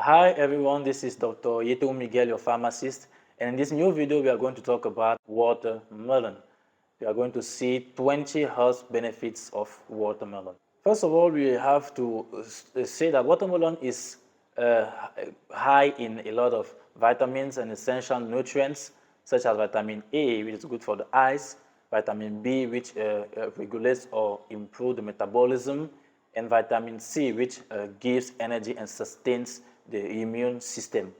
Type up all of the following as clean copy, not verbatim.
Hi everyone, this is Dr. Eyetemou Miguel, your pharmacist, and in this new video we are going to talk about watermelon. We are going to see 20 health benefits of watermelon. First of all, we have to say that watermelon is high in a lot of vitamins and essential nutrients such as vitamin A, which is good for the eyes, vitamin B, which regulates or improves the metabolism, and vitamin C, which gives energy and sustains the immune system.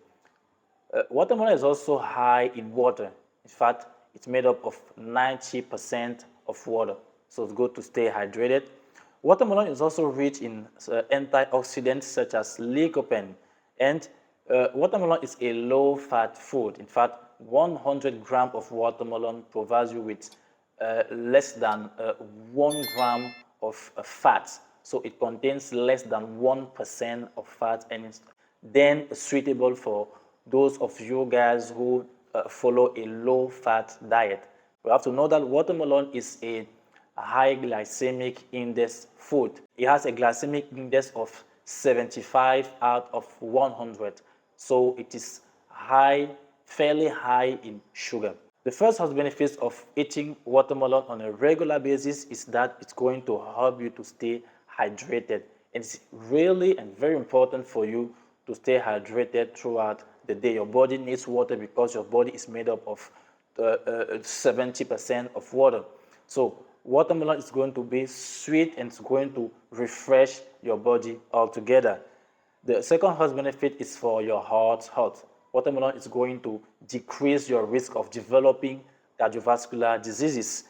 Watermelon is also high in water. In fact, it's made up of 90% of water, so it's good to stay hydrated. Watermelon is also rich in antioxidants such as lycopene, and watermelon is a low-fat food. In fact, 100 grams of watermelon provides you with less than 1 gram of fat. So it contains less than 1% of fat, and it's then suitable for those of you guys who follow a low-fat diet. We have to know that watermelon is a high glycemic index food. It has a glycemic index of 75 out of 100. So it is high, fairly high in sugar. The first health benefits of eating watermelon on a regular basis is that it's going to help you to stay hydrated. It's really and very important for you to stay hydrated throughout the day. Your body needs water because your body is made up of 70% of water. So watermelon is going to be sweet and it's going to refresh your body altogether. The second health benefit is for your heart health. Watermelon is going to decrease your risk of developing cardiovascular diseases.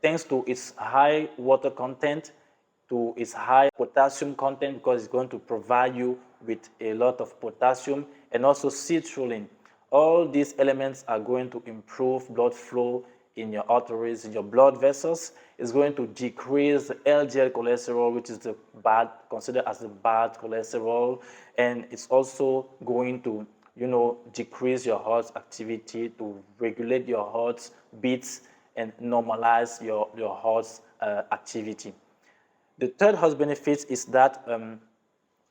Thanks to its high water content, to its high potassium content, because it's going to provide you with a lot of potassium, and also citrulline. All these elements are going to improve blood flow in your arteries, in your blood vessels. It's going to decrease the LDL cholesterol, which is considered as the bad cholesterol, and it's also going to decrease your heart activity, to regulate your heart beats and normalize your heart's activity. The third health benefit is that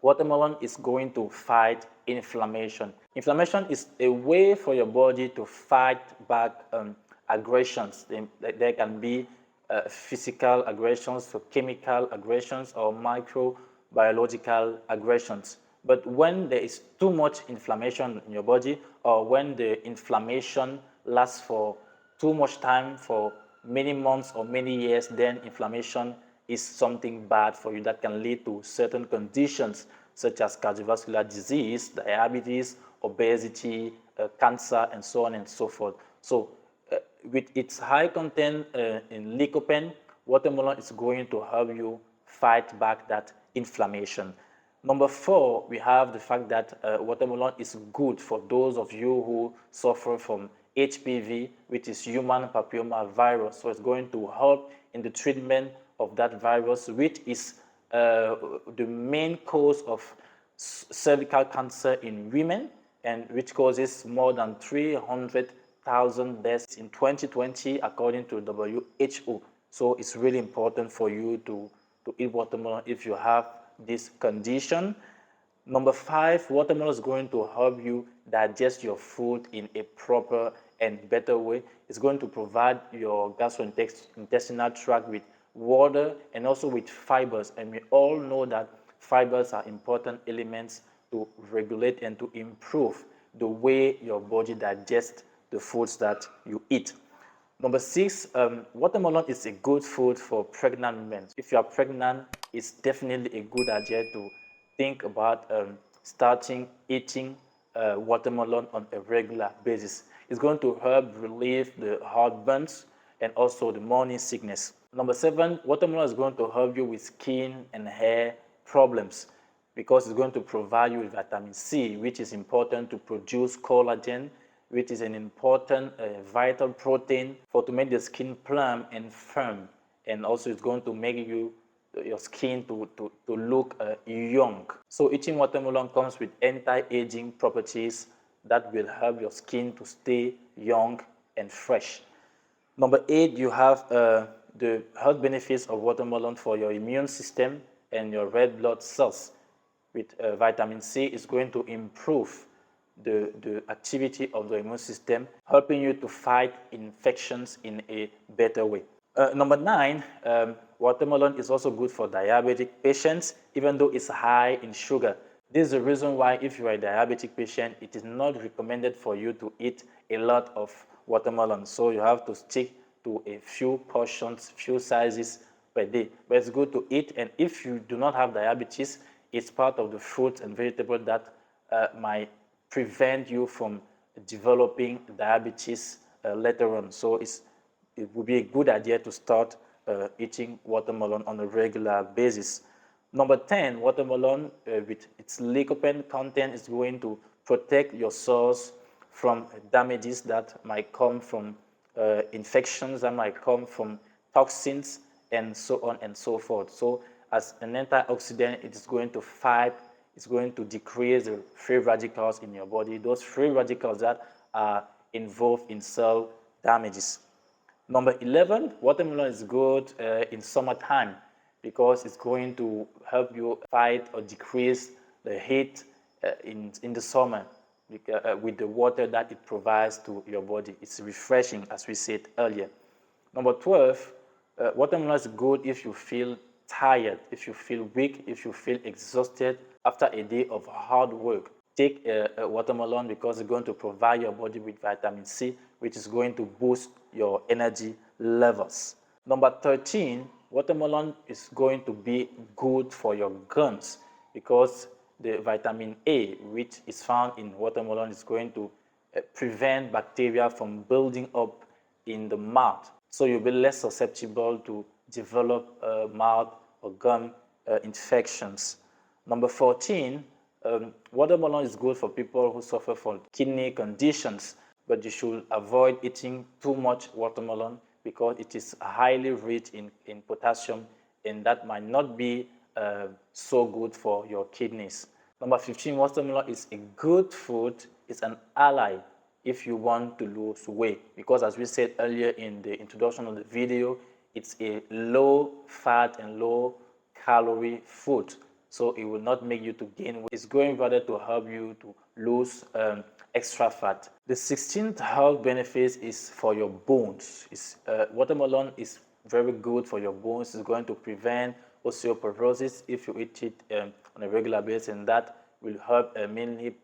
watermelon is going to fight inflammation. Inflammation is a way for your body to fight back aggressions. There can be physical aggressions, so chemical aggressions, or microbiological aggressions. But when there is too much inflammation in your body, or when the inflammation lasts for too much time, for many months or many years, then inflammation is something bad for you that can lead to certain conditions such as cardiovascular disease, diabetes, obesity, cancer, and so on and so forth. So with its high content in lycopene, watermelon is going to help you fight back that inflammation. Number 4, we have the fact that watermelon is good for those of you who suffer from HPV, which is human papilloma virus. So it's going to help in the treatment of that virus, which is the main cause of cervical cancer in women, and which causes more than 300,000 deaths in 2020, according to WHO. So it's really important for you to eat watermelon if you have this condition. Number 5, watermelon is going to help you digest your food in a proper and better way. It's going to provide your gastrointestinal tract with water and also with fibers. And we all know that fibers are important elements to regulate and to improve the way your body digests the foods that you eat. Number 6, watermelon is a good food for pregnant women. If you are pregnant, it's definitely a good idea to think about starting eating watermelon on a regular basis. It's going to help relieve the heartburns and also the morning sickness. Number 7, watermelon is going to help you with skin and hair problems because it's going to provide you with vitamin C, which is important to produce collagen, which is an important vital protein to make the skin plump and firm. And also it's going to make your skin to look young. So eating watermelon comes with anti-aging properties that will help your skin to stay young and fresh. Number 8, you have the health benefits of watermelon for your immune system and your red blood cells. with vitamin C is going to improve the activity of the immune system, helping you to fight infections in a better way. Number 9, watermelon is also good for diabetic patients, even though it's high in sugar. This is the reason why if you are a diabetic patient, it is not recommended for you to eat a lot of watermelon. So you have to stick to a few portions, few sizes per day. But it's good to eat, and if you do not have diabetes, it's part of the fruits and vegetables that might prevent you from developing diabetes later on. So it would be a good idea to start eating watermelon on a regular basis. Number 10, watermelon with its lycopene content is going to protect your cells from damages that might come from infections, that might come from toxins, and so on and so forth. So as an antioxidant, it is going to fight, it's going to decrease the free radicals in your body, those free radicals that are involved in cell damages. Number 11, watermelon is good in summertime because it's going to help you fight or decrease the heat in the summer with the water that it provides to your body. It's refreshing, as we said earlier. Number 12, watermelon is good if you feel tired, if you feel weak, if you feel exhausted after a day of hard work. Take a watermelon because it's going to provide your body with vitamin C, which is going to boost your energy levels. Number 13, watermelon is going to be good for your gums because the vitamin A, which is found in watermelon, is going to prevent bacteria from building up in the mouth. So you'll be less susceptible to develop mouth or gum infections. Number 14, watermelon is good for people who suffer from kidney conditions, but you should avoid eating too much watermelon because it is highly rich in potassium, and that might not be so good for your kidneys. Number 15, watermelon is a good food. It's an ally if you want to lose weight because, as we said earlier in the introduction of the video, it's a low fat and low calorie food. So it will not make you to gain weight. It's going rather to help you to lose extra fat. The 16th health benefit is for your bones. Watermelon is very good for your bones. It's going to prevent osteoporosis if you eat it on a regular basis, and that will help mainly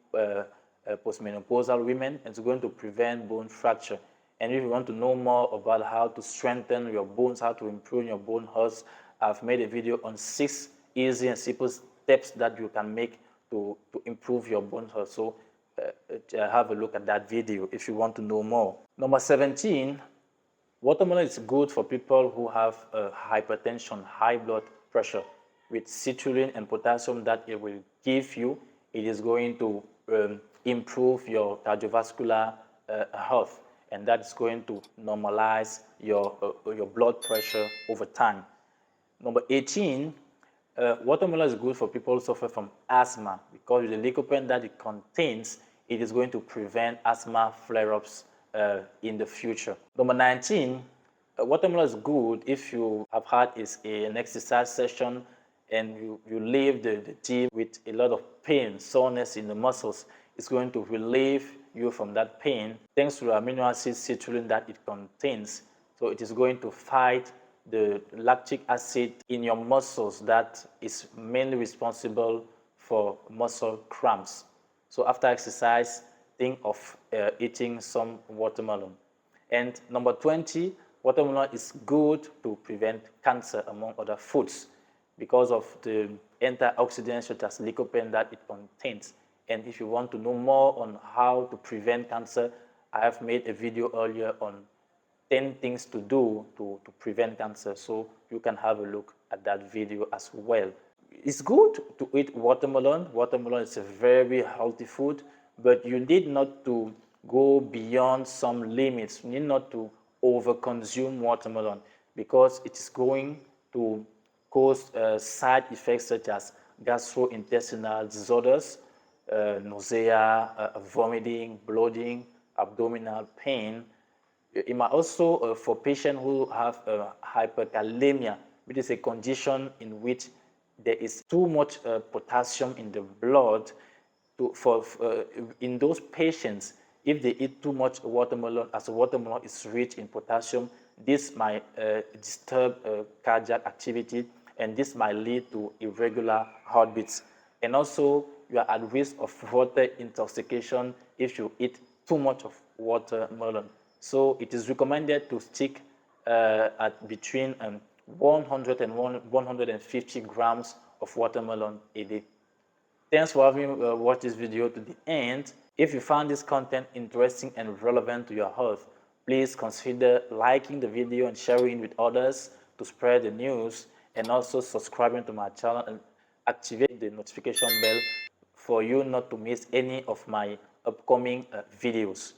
postmenopausal women. It's going to prevent bone fracture. And if you want to know more about how to strengthen your bones, how to improve your bone health, I've made a video on 6 easy and simple steps that you can make to improve your bone health. So have a look at that video if you want to know more. Number 17, watermelon is good for people who have hypertension, high blood pressure. With citrulline and potassium that it will give you, it is going to improve your cardiovascular health, and that's going to normalize your blood pressure over time. Number 18, watermelon is good for people who suffer from asthma because the lycopene that it contains, it is going to prevent asthma flare-ups in the future. Number 19, watermelon is good if you have had an exercise session and you leave the gym with a lot of pain, soreness in the muscles. It's going to relieve you from that pain thanks to the amino acid citrulline that it contains. So it is going to fight the lactic acid in your muscles that is mainly responsible for muscle cramps. So after exercise, think of eating some watermelon. And number 20, watermelon is good to prevent cancer among other foods because of the antioxidants such as lycopene that it contains. And if you want to know more on how to prevent cancer, I have made a video earlier on 10 things to do to prevent cancer, so you can have a look at that video as well. It's good to eat watermelon. Watermelon is a very healthy food, but you need not to go beyond some limits. You need not to overconsume watermelon because it is going to cause side effects such as gastrointestinal disorders, nausea, vomiting, bloating, abdominal pain. It might also, for patients who have hyperkalemia, which is a condition in which there is too much potassium in the blood in those patients. If they eat too much watermelon, as watermelon is rich in potassium, this might disturb cardiac activity, and this might lead to irregular heartbeats. And also, you are at risk of water intoxication if you eat too much of watermelon. So it is recommended to stick at between 100 and 150 grams of watermelon a day. Thanks for having watched this video to the end. If you found this content interesting and relevant to your health, please consider liking the video and sharing it with others to spread the news, and also subscribing to my channel and activate the notification bell for you not to miss any of my upcoming videos.